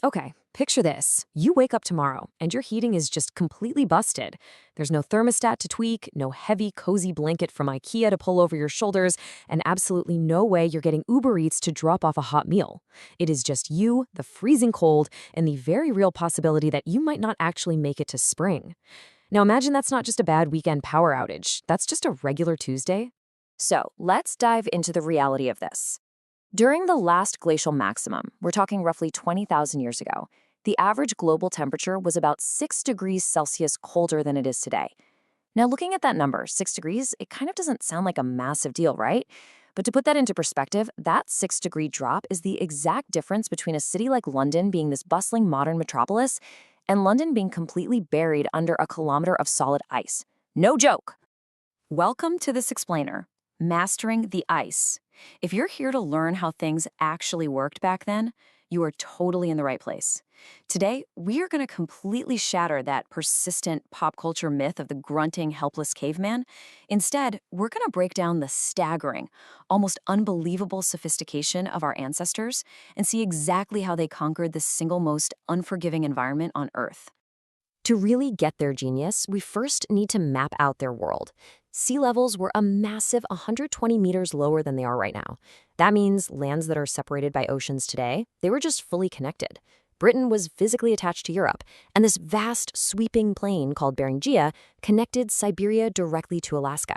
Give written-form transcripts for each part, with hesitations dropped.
Okay, picture this. You wake up tomorrow, and your heating is just completely busted. There's no thermostat to tweak, no heavy, cozy blanket from IKEA to pull over your shoulders, and absolutely no way you're getting Uber Eats to drop off a hot meal. It is just you, the freezing cold, and the very real possibility that you might not actually make it to spring. Now imagine that's not just a bad weekend power outage. That's just a regular Tuesday. So let's dive into the reality of this. During the last glacial maximum, we're talking roughly 20,000 years ago, the average global temperature was about 6 degrees Celsius colder than it is today. Now, looking at that number, 6 degrees, it kind of doesn't sound like a massive deal, right? But to put that into perspective, that 6-degree drop is the exact difference between a city like London being this bustling modern metropolis and London being completely buried under a kilometer of solid ice. No joke! Welcome to this explainer, Mastering the Ice. If you're here to learn how things actually worked back then, you are totally in the right place. Today, we are going to completely shatter that persistent pop culture myth of the grunting, helpless caveman. Instead, we're going to break down the staggering, almost unbelievable sophistication of our ancestors and see exactly how they conquered the single most unforgiving environment on Earth. To really get their genius, we first need to map out their world. Sea levels were a massive 120 meters lower than they are right now. That means lands that are separated by oceans today, they were just fully connected. Britain was physically attached to Europe, and this vast, sweeping plain called Beringia connected Siberia directly to Alaska.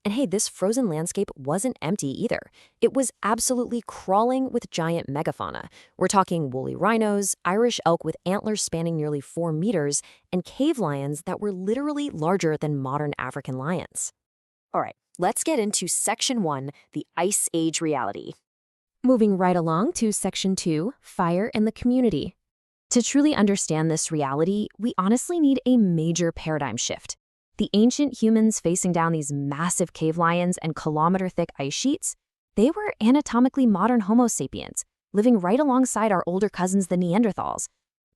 And hey, this frozen landscape wasn't empty either. It was absolutely crawling with giant megafauna. We're talking woolly rhinos, Irish elk with antlers spanning nearly 4 meters, and cave lions that were literally larger than modern African lions. All right, let's get into Section 1, the Ice Age reality. Moving right along to Section 2, Fire and the Community. To truly understand this reality, we honestly need a major paradigm shift. The ancient humans facing down these massive cave lions and kilometer-thick ice sheets, they were anatomically modern Homo sapiens, living right alongside our older cousins, the Neanderthals.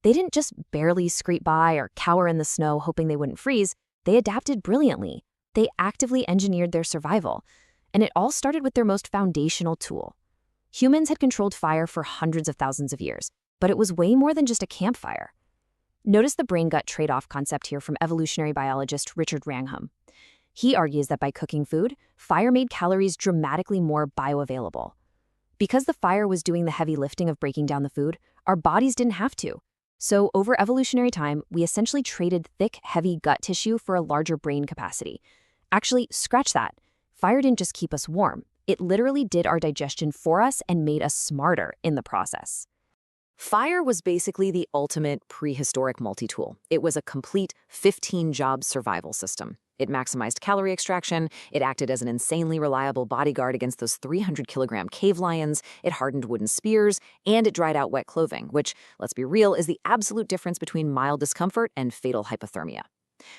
They didn't just barely scrape by or cower in the snow hoping they wouldn't freeze. They adapted brilliantly. They actively engineered their survival. And it all started with their most foundational tool. Humans had controlled fire for hundreds of thousands of years, but it was way more than just a campfire. Notice the brain-gut trade-off concept here from evolutionary biologist Richard Wrangham. He argues that by cooking food, fire made calories dramatically more bioavailable. Because the fire was doing the heavy lifting of breaking down the food, our bodies didn't have to. So over evolutionary time, we essentially traded thick, heavy gut tissue for a larger brain capacity. Actually, scratch that. Fire didn't just keep us warm. It literally did our digestion for us and made us smarter in the process. Fire was basically the ultimate prehistoric multi-tool. It was a complete 15-job survival system. It maximized calorie extraction, it acted as an insanely reliable bodyguard against those 300-kilogram cave lions, it hardened wooden spears, and it dried out wet clothing, which, let's be real, is the absolute difference between mild discomfort and fatal hypothermia.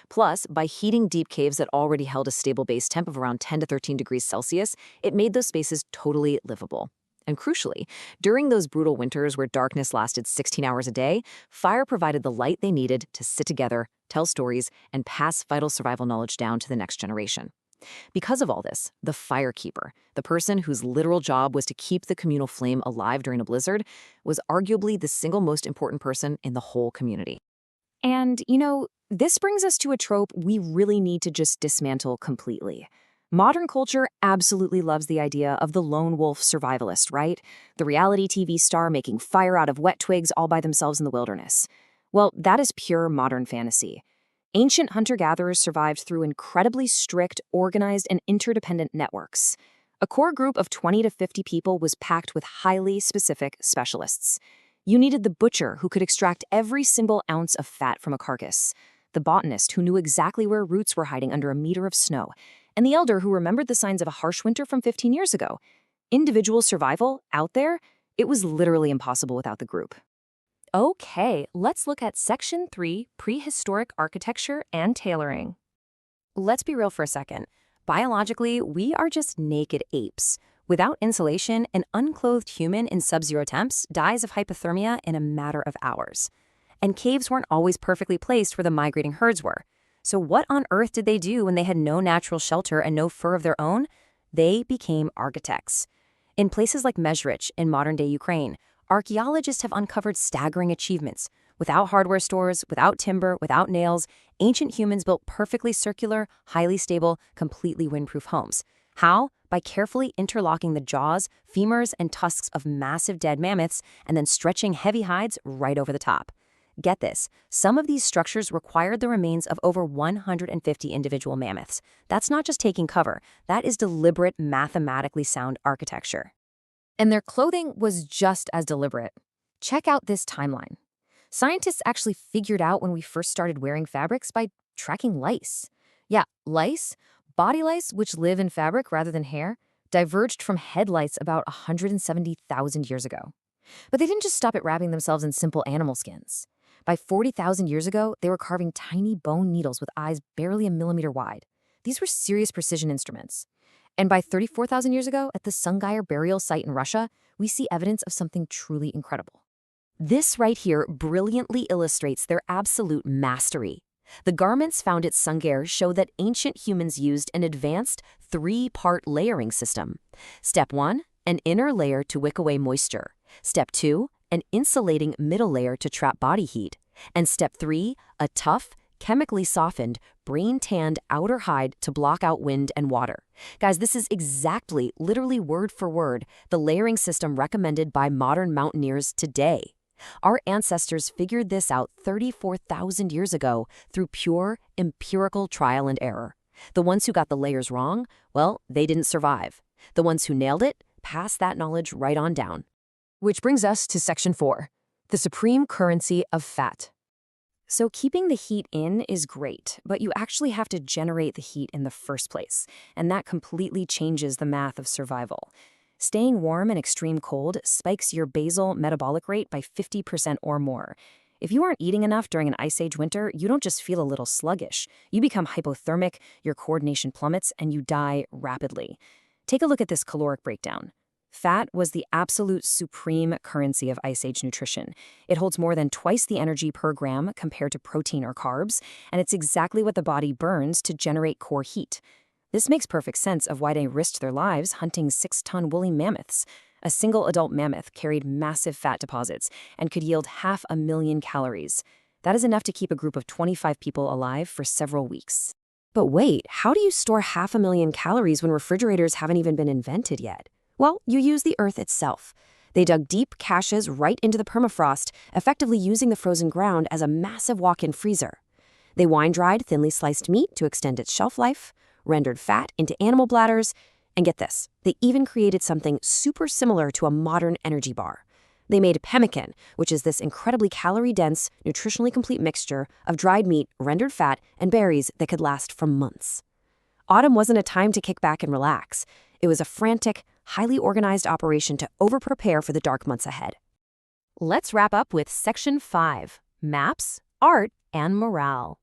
Plus, by heating deep caves that already held a stable base temp of around 10 to 13 degrees Celsius, it made those spaces totally livable. And crucially, during those brutal winters where darkness lasted 16 hours a day, fire provided the light they needed to sit together, tell stories, and pass vital survival knowledge down to the next generation. Because of all this, the firekeeper, the person whose literal job was to keep the communal flame alive during a blizzard, was arguably the single most important person in the whole community. And, this brings us to a trope we really need to just dismantle completely. Modern culture absolutely loves the idea of the lone wolf survivalist, right? The reality TV star making fire out of wet twigs all by themselves in the wilderness. Well, that is pure modern fantasy. Ancient hunter-gatherers survived through incredibly strict, organized, and interdependent networks. A core group of 20 to 50 people was packed with highly specific specialists. You needed the butcher who could extract every single ounce of fat from a carcass, the botanist who knew exactly where roots were hiding under a meter of snow, and the elder who remembered the signs of a harsh winter from 15 years ago. Individual survival, out there, it was literally impossible without the group. Okay, let's look at Section 3, Prehistoric Architecture and Tailoring. Let's be real for a second. Biologically, we are just naked apes. Without insulation, an unclothed human in sub-zero temps dies of hypothermia in a matter of hours. And caves weren't always perfectly placed where the migrating herds were. So what on earth did they do when they had no natural shelter and no fur of their own? They became architects. In places like Mezhrich in modern-day Ukraine, archaeologists have uncovered staggering achievements. Without hardware stores, without timber, without nails, ancient humans built perfectly circular, highly stable, completely windproof homes. How? By carefully interlocking the jaws, femurs, and tusks of massive dead mammoths and then stretching heavy hides right over the top. Get this, some of these structures required the remains of over 150 individual mammoths. That's not just taking cover, that is deliberate, mathematically sound architecture. And their clothing was just as deliberate. Check out this timeline. Scientists actually figured out when we first started wearing fabrics by tracking lice. Yeah, lice, body lice, which live in fabric rather than hair, diverged from head lice about 170,000 years ago. But they didn't just stop at wrapping themselves in simple animal skins. By 40,000 years ago, they were carving tiny bone needles with eyes barely a millimeter wide. These were serious precision instruments. And by 34,000 years ago, at the Sungaier burial site in Russia, we see evidence of something truly incredible. This right here brilliantly illustrates their absolute mastery. The garments found at Sungaier show that ancient humans used an advanced three-part layering system. Step 1, an inner layer to wick away moisture. Step 2, an insulating middle layer to trap body heat. And Step 3, a tough, chemically softened, brain-tanned outer hide to block out wind and water. Guys, this is exactly, literally word for word, the layering system recommended by modern mountaineers today. Our ancestors figured this out 34,000 years ago through pure, empirical trial and error. The ones who got the layers wrong, well, they didn't survive. The ones who nailed it passed that knowledge right on down. Which brings us to Section 4, the supreme currency of fat. So keeping the heat in is great, but you actually have to generate the heat in the first place, and that completely changes the math of survival. Staying warm in extreme cold spikes your basal metabolic rate by 50% or more. If you aren't eating enough during an ice age winter, you don't just feel a little sluggish. You become hypothermic, your coordination plummets, and you die rapidly. Take a look at this caloric breakdown. Fat was the absolute supreme currency of Ice Age nutrition. It holds more than twice the energy per gram compared to protein or carbs, and it's exactly what the body burns to generate core heat. This makes perfect sense of why they risked their lives hunting 6-ton woolly mammoths. A single adult mammoth carried massive fat deposits and could yield 500,000 calories. That is enough to keep a group of 25 people alive for several weeks. But wait, how do you store 500,000 calories when refrigerators haven't even been invented yet? Well, you use the earth itself. They dug deep caches right into the permafrost, effectively using the frozen ground as a massive walk-in freezer. They wine-dried thinly sliced meat to extend its shelf life, rendered fat into animal bladders, and get this, they even created something super similar to a modern energy bar. They made pemmican, which is this incredibly calorie-dense, nutritionally complete mixture of dried meat, rendered fat, and berries that could last for months. Autumn wasn't a time to kick back and relax. It was a frantic, highly organized operation to over-prepare for the dark months ahead. Let's wrap up with Section 5, Maps, Art, and Morale.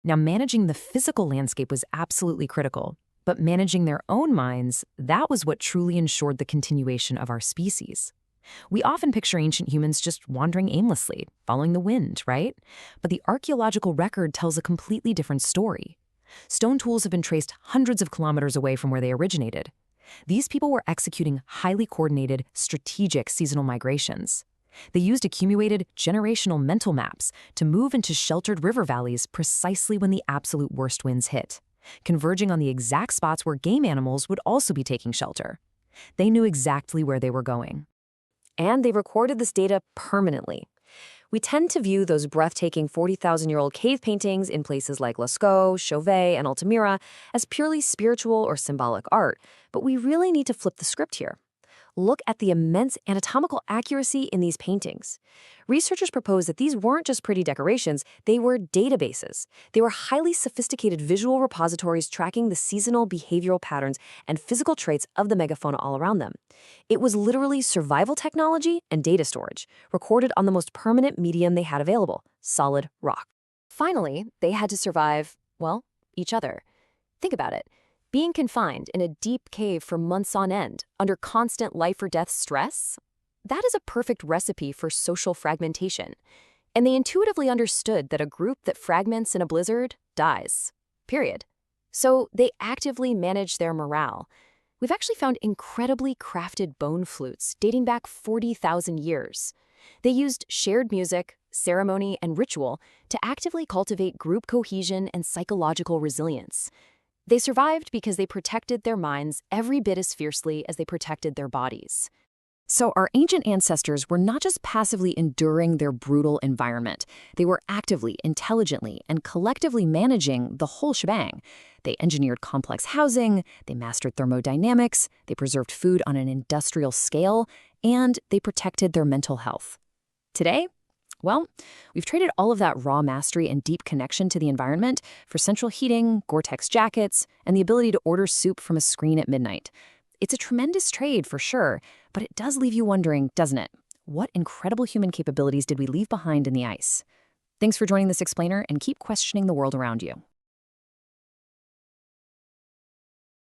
Now, managing the physical landscape was absolutely critical, but managing their own minds, that was what truly ensured the continuation of our species. We often picture ancient humans just wandering aimlessly, following the wind, right? But the archaeological record tells a completely different story. Stone tools have been traced hundreds of kilometers away from where they originated. These people were executing highly coordinated, strategic seasonal migrations. They used accumulated generational mental maps to move into sheltered river valleys precisely when the absolute worst winds hit, converging on the exact spots where game animals would also be taking shelter. They knew exactly where they were going. And they recorded this data permanently. We tend to view those breathtaking 40,000-year-old cave paintings in places like Lascaux, Chauvet, and Altamira as purely spiritual or symbolic art, but we really need to flip the script here. Look at the immense anatomical accuracy in these paintings. Researchers propose that these weren't just pretty decorations, they were databases. They were highly sophisticated visual repositories tracking the seasonal behavioral patterns and physical traits of the megafauna all around them. It was literally survival technology and data storage, recorded on the most permanent medium they had available, solid rock. Finally, they had to survive, well, each other. Think about it. Being confined in a deep cave for months on end, under constant life-or-death stress, that is a perfect recipe for social fragmentation. And they intuitively understood that a group that fragments in a blizzard dies. Period. So they actively managed their morale. We've actually found incredibly crafted bone flutes dating back 40,000 years. They used shared music, ceremony, and ritual to actively cultivate group cohesion and psychological resilience. They survived because they protected their minds every bit as fiercely as they protected their bodies. So our ancient ancestors were not just passively enduring their brutal environment. They were actively, intelligently, and collectively managing the whole shebang. They engineered complex housing, they mastered thermodynamics, they preserved food on an industrial scale, and they protected their mental health. Today, well, we've traded all of that raw mastery and deep connection to the environment for central heating, Gore-Tex jackets, and the ability to order soup from a screen at midnight. It's a tremendous trade for sure, but it does leave you wondering, doesn't it? What incredible human capabilities did we leave behind in the ice? Thanks for joining this explainer, and keep questioning the world around you.